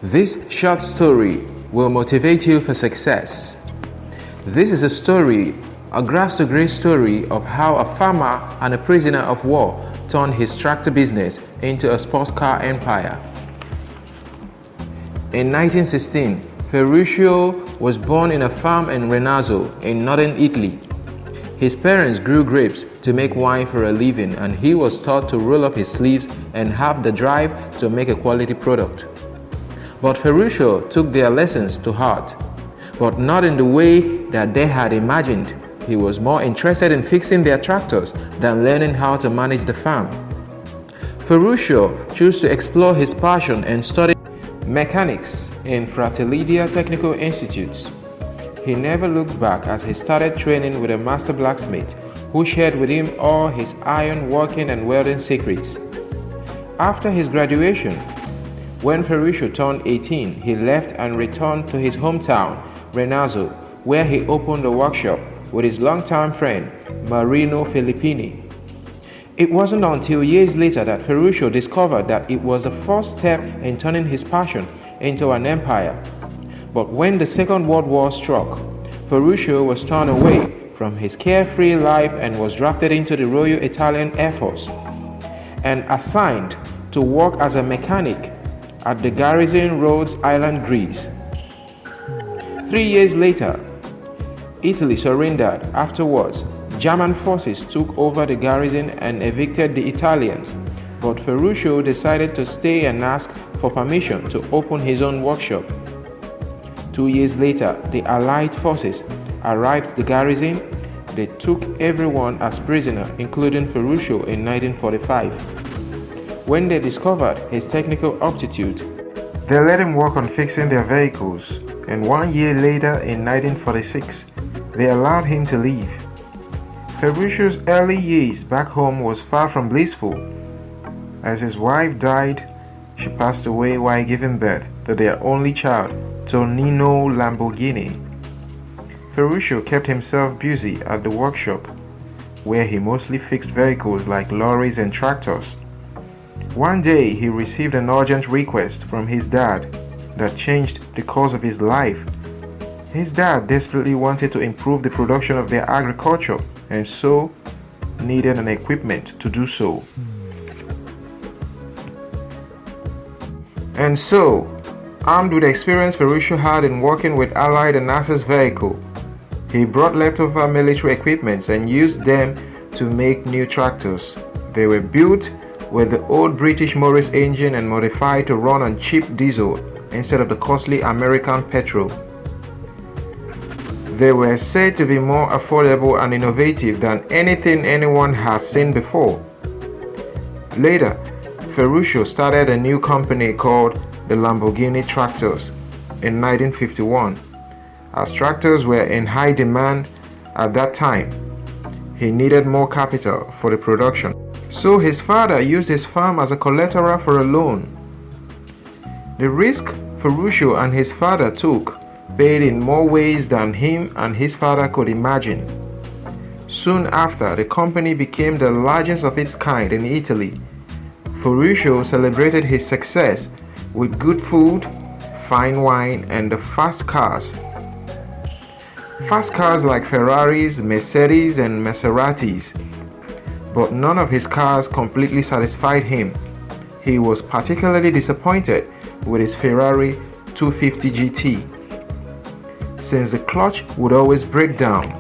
This short story will motivate you for success. This is a grass to grace story of how a farmer and a prisoner of war turned his tractor business into a sports car empire. In 1916, Ferruccio was born in a farm in Renazzo in northern Italy. His parents grew grapes to make wine for a living, and he was taught to roll up his sleeves and have the drive to make a quality product. But Ferruccio took their lessons to heart, but not in the way that they had imagined. He was more interested in fixing their tractors than learning how to manage the farm. Ferruccio chose to explore his passion and study mechanics in Fratellidia Technical Institute. He never looked back as he started training with a master blacksmith who shared with him all his iron working and welding secrets. After his graduation, when Ferruccio turned 18, he left and returned to his hometown, Renazzo, where he opened a workshop with his longtime friend, Marino Filippini. It wasn't until years later that Ferruccio discovered that it was the first step in turning his passion into an empire. But when the Second World War struck, Ferruccio was turned away from his carefree life and was drafted into the Royal Italian Air Force and assigned to work as a mechanic at the garrison Rhodes Island, Greece. 3 years later, Italy surrendered. Afterwards, German forces took over the garrison and evicted the Italians, but Ferruccio decided to stay and ask for permission to open his own workshop. 2 years later, the Allied forces arrived at the garrison. They took everyone as prisoner, including Ferruccio, in 1945. When they discovered his technical aptitude, they let him work on fixing their vehicles, and 1 year later, in 1946, they allowed him to leave. Ferruccio's early years back home was far from blissful. As his wife died, she passed away while giving birth to their only child, Tonino Lamborghini. Ferruccio kept himself busy at the workshop, where he mostly fixed vehicles like lorries and tractors. One day, he received an urgent request from his dad that changed the course of his life. His dad desperately wanted to improve the production of their agriculture and so needed an equipment to do so. And so, armed with the experience Ferruccio had in working with Allied and Axis vehicles, he brought leftover military equipment and used them to make new tractors. They were built with the old British Morris engine and modified to run on cheap diesel instead of the costly American petrol. They were said to be more affordable and innovative than anything anyone has seen before. Later, Ferruccio started a new company called the Lamborghini Tractors in 1951. As tractors were in high demand at that time, he needed more capital for the production. So his father used his farm as a collateral for a loan. The risk Ferruccio and his father took paid in more ways than him and his father could imagine. Soon after, the company became the largest of its kind in Italy. Ferruccio celebrated his success with good food, fine wine, and the fast cars. Fast cars like Ferraris, Mercedes, and Maseratis. But none of his cars completely satisfied him. He was particularly disappointed with his Ferrari 250 GT. Since the clutch would always break down,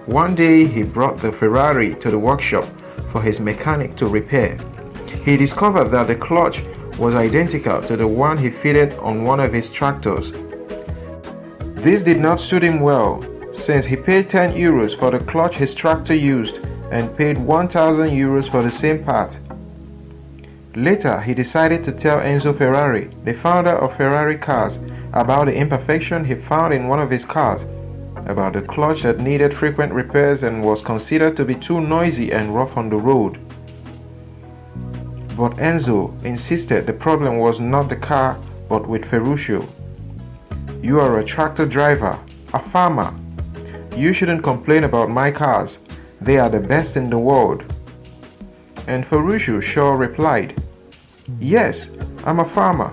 one day he brought the Ferrari to the workshop for his mechanic to repair. He discovered that the clutch was identical to the one he fitted on one of his tractors. This did not suit him well, since he paid €10 for the clutch his tractor used and paid €1,000 for the same part. Later, he decided to tell Enzo Ferrari, the founder of Ferrari cars, about the imperfection he found in one of his cars, about the clutch that needed frequent repairs and was considered to be too noisy and rough on the road. But Enzo insisted the problem was not the car but with Ferruccio. "You are a tractor driver, a farmer. You shouldn't complain about my cars. They are the best in the world." And Ferruccio sure replied, "Yes, I'm a farmer,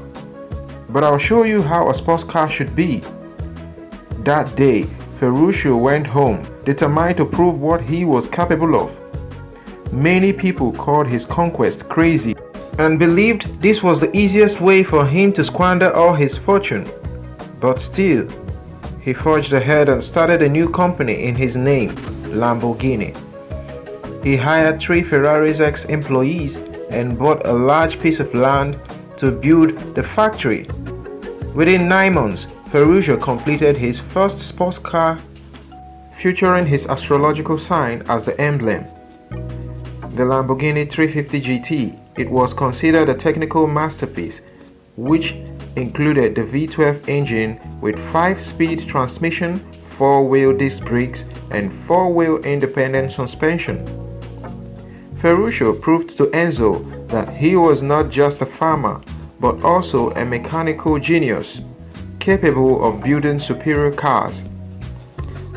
But I'll show you how a sports car should be. That day, Ferruccio went home, determined to prove what he was capable of. Many people called his conquest crazy and believed this was the easiest way for him to squander all his fortune. But still, he forged ahead and started a new company in his name, Lamborghini. He hired 3 Ferrari's ex-employees and bought a large piece of land to build the factory. Within 9 months, Ferruccio completed his first sports car featuring his astrological sign as the emblem. The Lamborghini 350 GT, it was considered a technical masterpiece, which included the V12 engine with 5-speed transmission, 4-wheel disc brakes, and 4-wheel independent suspension. Ferruccio proved to Enzo that he was not just a farmer, but also a mechanical genius, capable of building superior cars.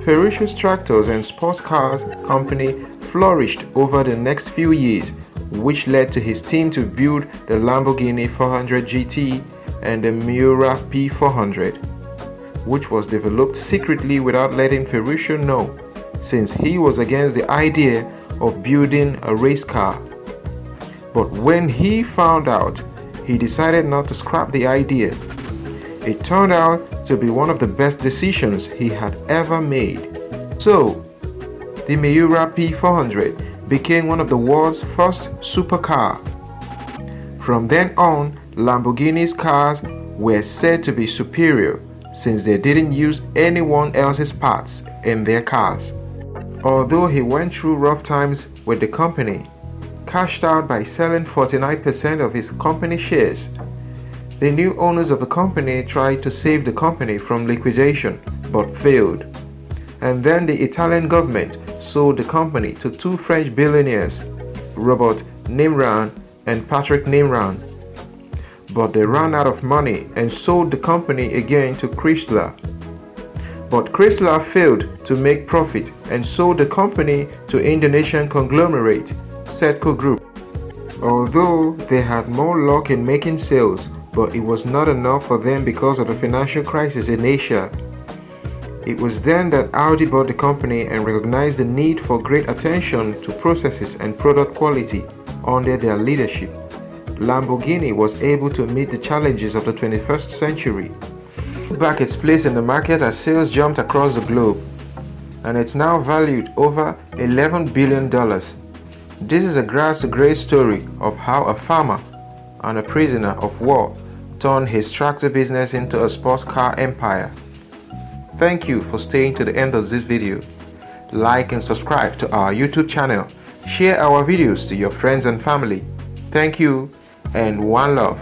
Ferruccio's tractors and sports cars company flourished over the next few years, which led to his team to build the Lamborghini 400 GT and the Miura P400, which was developed secretly without letting Ferruccio know, since he was against the idea of building a race car. But when he found out, he decided not to scrap the idea. It turned out to be one of the best decisions he had ever made. So, the Miura P400 became one of the world's first supercar. From then on, Lamborghini's cars were said to be superior since they didn't use anyone else's parts in their cars. Although he went through rough times with the company, cashed out by selling 49% of his company shares, the new owners of the company tried to save the company from liquidation but failed. And then the Italian government sold the company to 2 French billionaires, Robert Nimran and Patrick Nimran. But they ran out of money and sold the company again to Chrysler. But Chrysler failed to make profit and sold the company to Indonesian conglomerate Setco Group. Although they had more luck in making sales, but it was not enough for them because of the financial crisis in Asia. It was then that Audi bought the company and recognized the need for great attention to processes and product quality under their leadership. Lamborghini was able to meet the challenges of the 21st century. Took back its place in the market as sales jumped across the globe, and it's now valued over $11 billion. This is a grass-to-grace story of how a farmer and a prisoner of war turned his tractor business into a sports car empire. Thank you for staying to the end of this video. Like and subscribe to our YouTube channel. Share our videos to your friends and family. Thank you and one love.